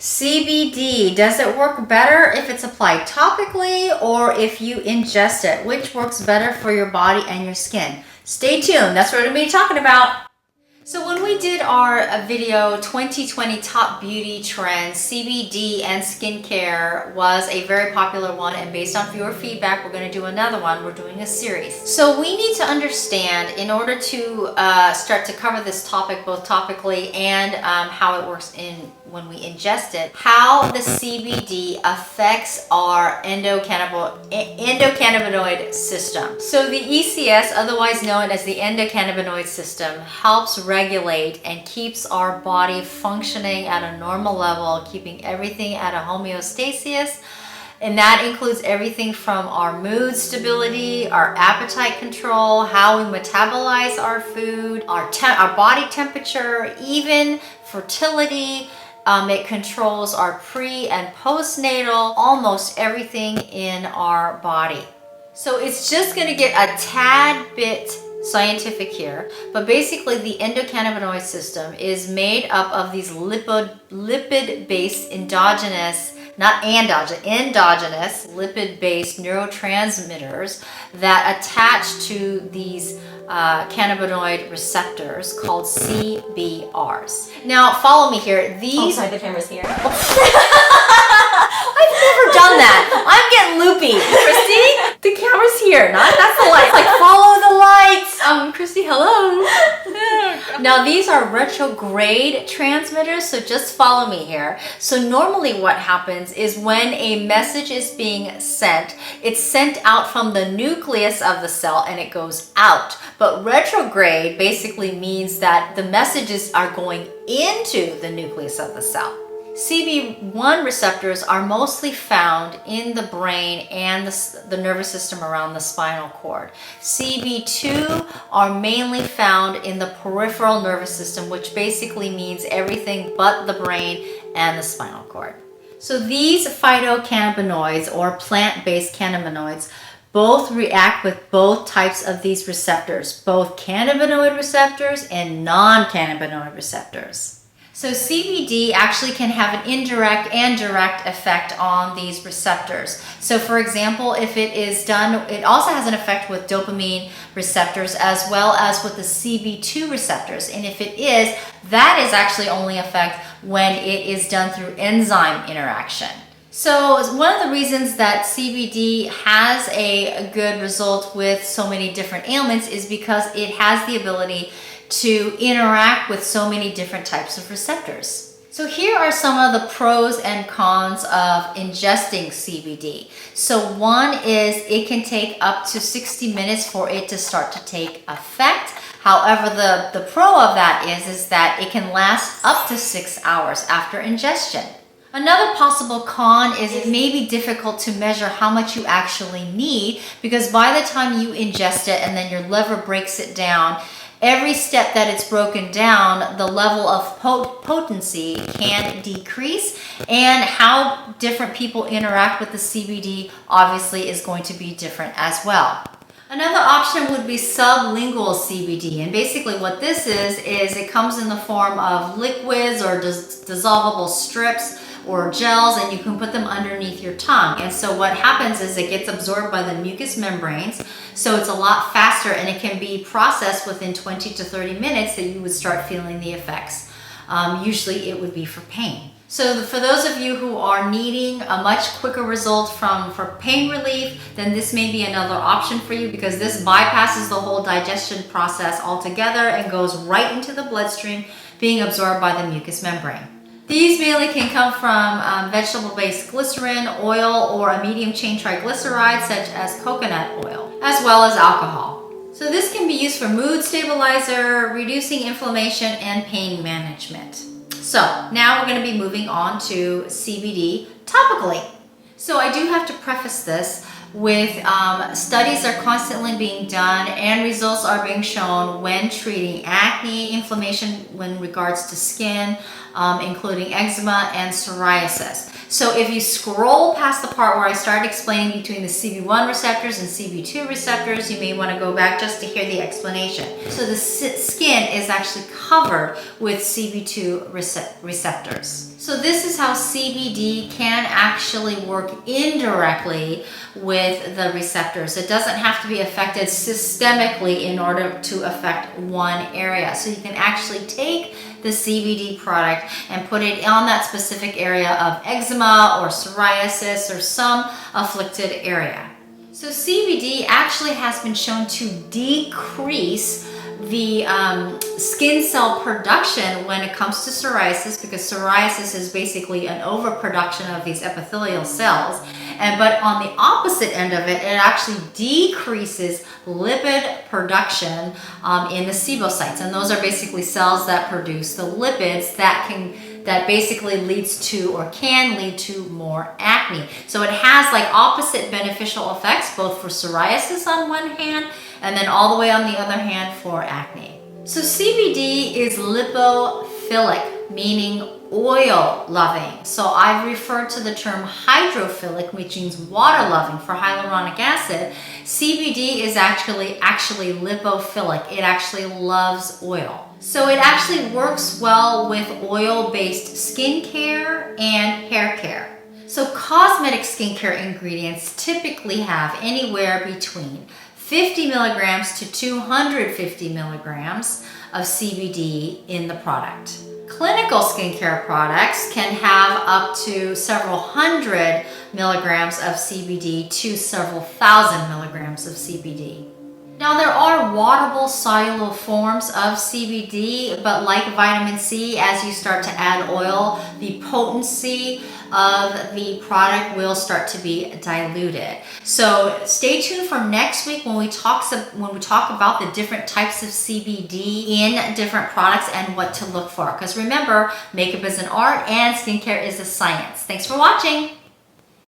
CBD, does it work better if it's applied topically or if you ingest it? Which works better for your body and your skin? Stay tuned, that's what we're going to be talking about. So when we did our video 2020 Top Beauty Trends, CBD and skincare was a very popular one, and based on viewer feedback, we're going to do another one. We're doing a series. So we need to understand, in order to start to cover this topic both topically and how it works when we ingest it, how the CBD affects our endocannabinoid system. So the ECS, otherwise known as the endocannabinoid system, helps regulate and keeps our body functioning at a normal level, keeping everything at a homeostasis. And that includes everything from our mood stability, our appetite control, how we metabolize our food, our body temperature, even fertility. It controls our pre and postnatal, almost everything in our body. So it's just going to get a tad bit scientific here, but basically the endocannabinoid system is made up of these lipid-based endogenous lipid-based neurotransmitters that attach to these cannabinoid receptors called CBRs. Now follow me here. These the camera's here. I've never done that. I'm getting loopy. Christy, the camera's here. That's the lights. Like, follow the lights. Christy, hello. Now these are retrograde transmitters, so just follow me here. So normally what happens is when a message is being sent, it's sent out from the nucleus of the cell and it goes out. But retrograde basically means that the messages are going into the nucleus of the cell. CB1 receptors are mostly found in the brain and the nervous system around the spinal cord. CB2 are mainly found in the peripheral nervous system, which basically means everything but the brain and the spinal cord. So these phytocannabinoids, or plant-based cannabinoids, both react with both types of these receptors, both cannabinoid receptors and non-cannabinoid receptors. So CBD actually can have an indirect and direct effect on these receptors. So for example, if it is done, it also has an effect with dopamine receptors as well as with the CB2 receptors. And if it is, that is actually only effect when it is done through enzyme interaction. So one of the reasons that CBD has a good result with so many different ailments is because it has the ability to interact with so many different types of receptors. So here are some of the pros and cons of ingesting CBD. So one is it can take up to 60 minutes for it to start to take effect. However, the pro of that is that it can last up to 6 hours after ingestion. Another possible con is it may be difficult to measure how much you actually need, because by the time you ingest it and then your liver breaks it down, every step that it's broken down, the level of potency can decrease, and how different people interact with the CBD obviously is going to be different as well. Another option would be sublingual CBD, and basically what this is it comes in the form of liquids or dissolvable strips or gels, and you can put them underneath your tongue. And so what happens is it gets absorbed by the mucous membranes, so it's a lot faster, and it can be processed within 20 to 30 minutes that you would start feeling the effects. Usually it would be for pain. So for those of you who are needing a much quicker result for pain relief, then this may be another option for you, because this bypasses the whole digestion process altogether and goes right into the bloodstream, being absorbed by the mucous membrane. These mainly can come from vegetable-based glycerin, oil, or a medium-chain triglyceride such as coconut oil, as well as alcohol. So this can be used for mood stabilizer, reducing inflammation, and pain management. So now we're going to be moving on to CBD topically. So I do have to preface this with studies are constantly being done and results are being shown when treating acne, inflammation in regards to skin, including eczema and psoriasis. So if you scroll past the part where I started explaining between the CB1 receptors and CB2 receptors, you may want to go back just to hear the explanation. So the skin is actually covered with CB2 receptors. So this is how CBD can actually work indirectly with the receptors. It doesn't have to be affected systemically in order to affect one area. So you can actually take the CBD product and put it on that specific area of eczema or psoriasis or some afflicted area. So CBD actually has been shown to decrease the skin cell production when it comes to psoriasis, because psoriasis is basically an overproduction of these epithelial cells. But on the opposite end of it, it actually decreases lipid production in the sebocytes, and those are basically cells that produce the lipids that basically leads to or can lead to more acne. So it has like opposite beneficial effects, both for psoriasis on one hand and then all the way on the other hand for acne. So CBD is lipophilic, meaning oil loving. So I've referred to the term hydrophilic, which means water loving, for hyaluronic acid. CBD is actually lipophilic. It actually loves oil. So it actually works well with oil-based skincare and hair care. So cosmetic skincare ingredients typically have anywhere between 50 milligrams to 250 milligrams of CBD in the product. Clinical skincare products can have up to several hundred milligrams of CBD to several thousand milligrams of CBD. Now there are waterable soluble forms of CBD, but like vitamin C, as you start to add oil, the potency of the product will start to be diluted. So stay tuned for next week when we talk about the different types of CBD in different products and what to look for. Because remember, makeup is an art and skincare is a science. Thanks for watching.